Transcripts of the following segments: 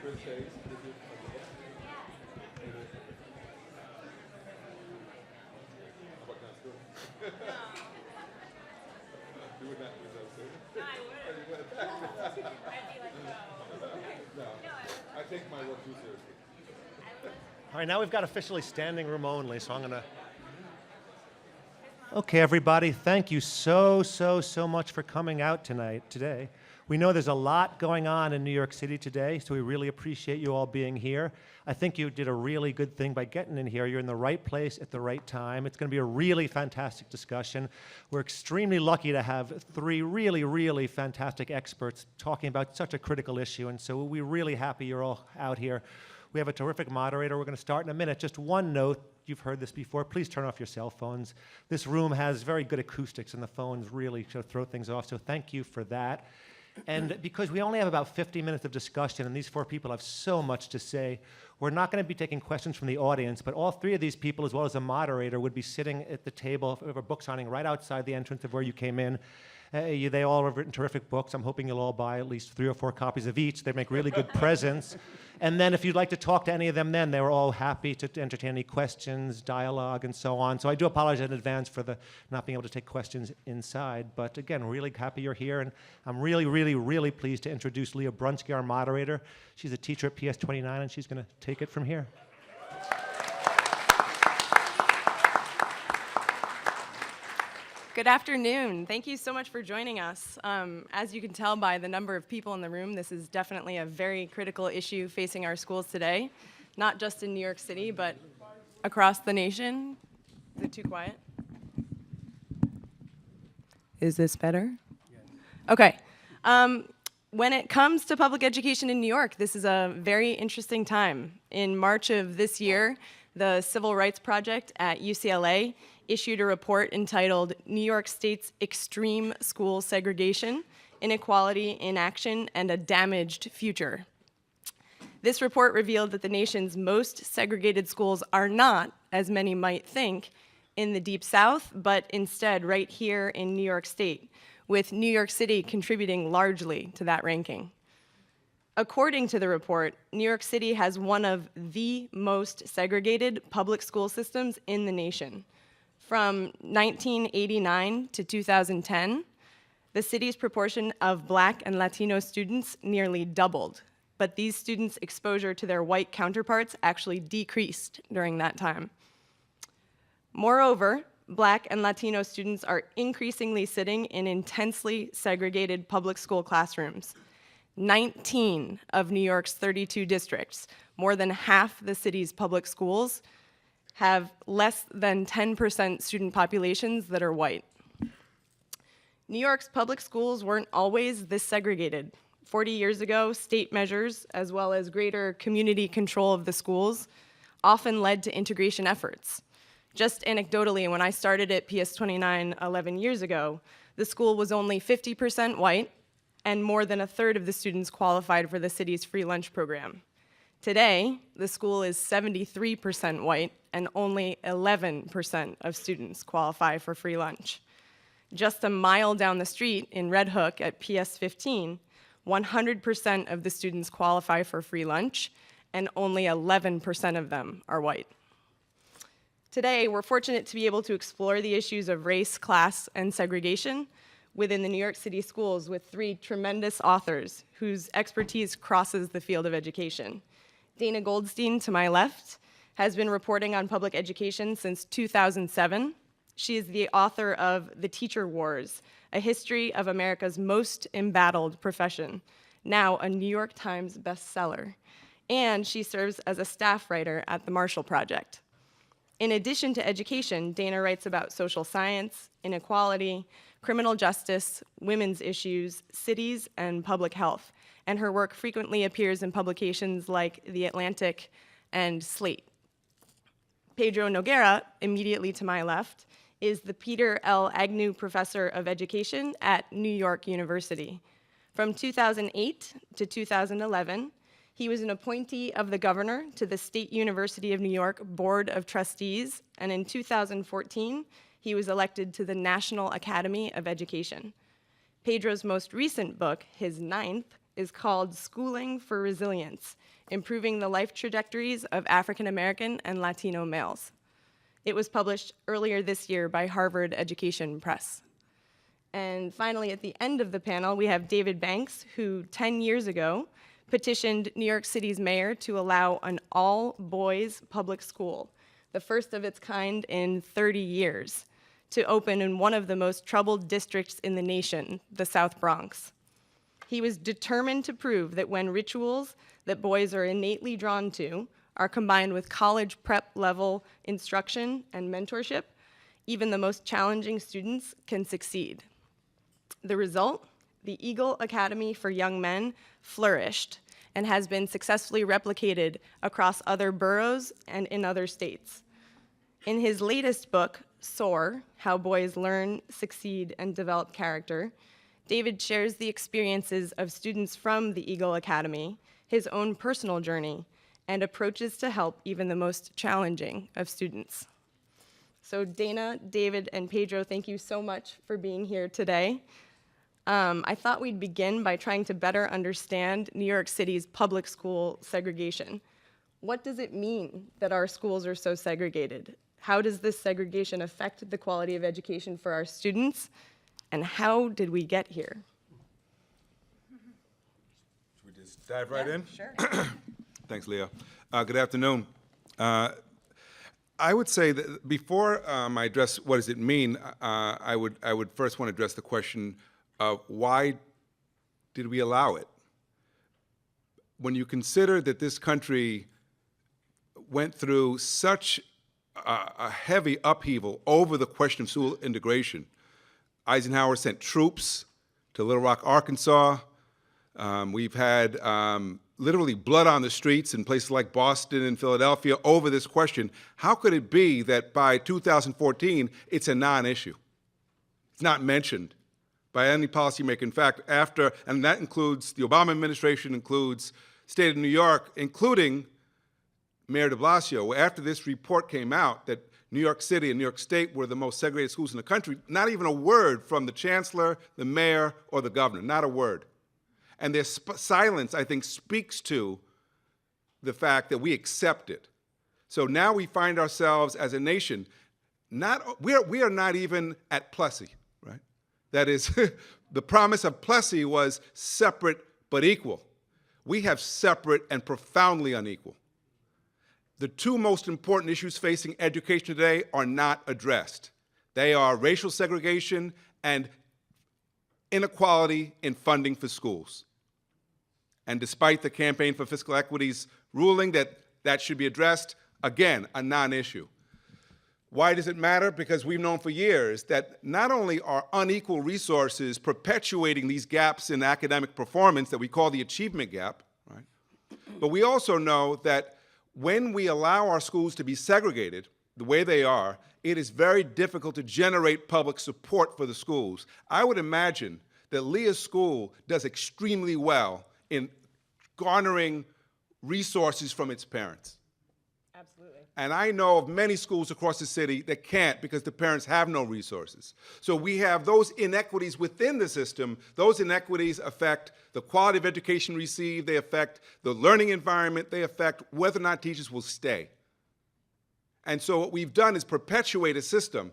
All right, now we've got officially standing room only, so I'm going to... Okay, everybody, thank you so much for coming out today. We know there's a lot going on in New York City today, so we really appreciate you all being here. I think you did a really good thing by getting in here. You're in the right place at the right time. It's going to be a really fantastic discussion. We're extremely lucky to have three really fantastic experts talking about such a critical issue, and so we're really happy you're all out here. We have a terrific moderator. We're going to start in a minute. Just one note. You've heard this before. Please turn off your cell phones. This room has very good acoustics, and the phones really throw things off, so thank you for that. And because we only have about 50 minutes of discussion, and these four people have so much to say, we're not going to be taking questions from the audience, but all three of these people, as well as a moderator, would be sitting at the table of a book signing right outside the entrance of where you came in. They all have written terrific books. I'm hoping you'll all buy at least 3 or 4 copies of each. They make really good presents. And then if you'd like to talk to any of them then, they were all happy to entertain any questions, dialogue, and so on. So I do apologize in advance for the not being able to take questions inside. But again, really happy you're here. And I'm really pleased to introduce Leah Brunsky, our moderator. She's a teacher at PS 29, and she's going to take it from here. Good afternoon. Thank you so much for joining us. As you can tell by the number of people in the room, this is definitely a very critical issue facing our schools today, not just in New York City, but across the nation. Is it too quiet? Is this better? Yes. Okay. When it comes to public education in New York, this is a very interesting time. In March of this year, the Civil Rights Project at UCLA issued a report entitled New York State's Extreme School Segregation, Inequality in Action, and a Damaged Future. This report revealed that the nation's most segregated schools are not, as many might think, in the Deep South, but instead right here in New York State, with New York City contributing largely to that ranking. According to the report, New York City has one of the most segregated public school systems in the nation. From 1989 to 2010, the city's proportion of Black and Latino students nearly doubled, but these students' exposure to their white counterparts actually decreased during that time. Moreover, Black and Latino students are increasingly sitting in intensely segregated public school classrooms. 19 of New York's 32 districts, more than half the city's public schools, have less than 10% student populations that are white. New York's public schools weren't always this segregated. 40 years ago, state measures, as well as greater community control of the schools, often led to integration efforts. Just anecdotally, when I started at PS 29 11 years ago, the school was only 50% white, and more than a third of the students qualified for the city's free lunch program. Today, the school is 73% white, and only 11% of students qualify for free lunch. Just a mile down the street in Red Hook at PS 15, 100% of the students qualify for free lunch, and only 11% of them are white. Today, we're fortunate to be able to explore the issues of race, class, and segregation within the New York City schools with 3 tremendous authors whose expertise crosses the field of education. Dana Goldstein, to my left, has been reporting on public education since 2007. She is the author of The Teacher Wars, A History of America's Most Embattled Profession, now a New York Times bestseller. And she serves as a staff writer at the Marshall Project. In addition to education, Dana writes about social science, inequality, criminal justice, women's issues, cities, and public health. And her work frequently appears in publications like The Atlantic and Slate. Pedro Noguera, immediately to my left, is the Peter L. Agnew Professor of Education at New York University. From 2008 to 2011, he was an appointee of the governor to the State University of New York Board of Trustees, and in 2014, he was elected to the National Academy of Education. Pedro's most recent book, his 9th, is called Schooling for Resilience, Improving the Life Trajectories of African American and Latino Males. It was published earlier this year by Harvard Education Press. And finally, at the end of the panel, we have David Banks, who 10 years ago petitioned New York City's mayor to allow an all-boys public school, the first of its kind in 30 years, to open in one of the most troubled districts in the nation, the South Bronx. He was determined to prove that when rituals that boys are innately drawn to are combined with college prep level instruction and mentorship, even the most challenging students can succeed. The result? The Eagle Academy for Young Men flourished and has been successfully replicated across other boroughs and in other states. In his latest book, Soar, How Boys Learn, Succeed, and Develop Character, David shares the experiences of students from the Eagle Academy, his own personal journey, and approaches to help even the most challenging of students. So Dana, David, and Pedro, thank you so much for being here today. I thought we'd begin by trying to better understand New York City's public school segregation. What does it mean that our schools are so segregated? How does this segregation affect the quality of education for our students? And how did we get here? Should we just dive right in? Sure. Thanks, Leah. Good afternoon. I would say that before I address what does it mean, I would first want to address the question of why did we allow it? When you consider that this country went through such a heavy upheaval over the question of school integration, Eisenhower sent troops to Little Rock, Arkansas. We've had literally blood on the streets in places like Boston and Philadelphia over this question. How could it be that by 2014, it's a non-issue? It's not mentioned by any policymaker. In fact, and that includes the Obama administration, includes state of New York, including Mayor de Blasio. After this report came out that New York City and New York State were the most segregated schools in the country, not even a word from the chancellor, the mayor, or the governor, not a word. And their silence, I think, speaks to the fact that we accept it. So now we find ourselves as a nation, we are not even at Plessy, right? That is, the promise of Plessy was separate but equal. We have separate and profoundly unequal. The two most important issues facing education today are not addressed. They are racial segregation and inequality in funding for schools. And despite the Campaign for Fiscal Equity's ruling that should be addressed, again, a non-issue. Why does it matter? Because we've known for years that not only are unequal resources perpetuating these gaps in academic performance that we call the achievement gap, right? But we also know that when we allow our schools to be segregated the way they are, it is very difficult to generate public support for the schools. I would imagine that Leah's school does extremely well in garnering resources from its parents. Absolutely. And I know of many schools across the city that can't because the parents have no resources. So we have those inequities within the system. Those inequities affect the quality of education received, they affect the learning environment, they affect whether or not teachers will stay. And so what we've done is perpetuate a system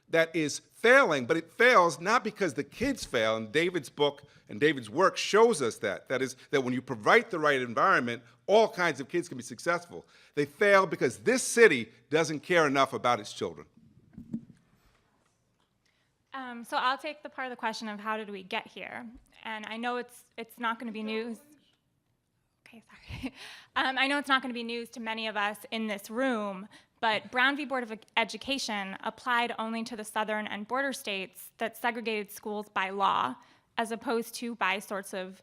that is failing, but it fails not because the kids fail, and David's book and David's work shows us that. That is, that when you provide the right environment, all kinds of kids can be successful. They fail because this city doesn't care enough about its children. So I'll take the part of the question of how did we get here, and I know it's not going to be news. Okay, sorry. I know it's not going to be news to many of us in this room, but Brown v. Board of Education applied only to the southern and border states that segregated schools by law, as opposed to by sorts of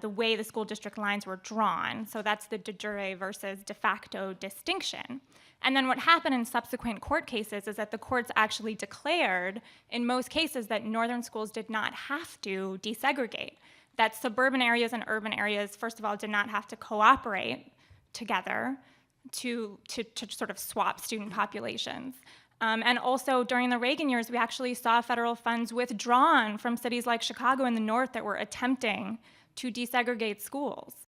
the way the school district lines were drawn. So that's the de jure versus de facto distinction. And then what happened in subsequent court cases is that the courts actually declared, in most cases, that northern schools did not have to desegregate, that suburban areas and urban areas, first of all, did not have to cooperate together to sort of swap student populations. And also during the Reagan years, we actually saw federal funds withdrawn from cities like Chicago in the north that were attempting to desegregate schools.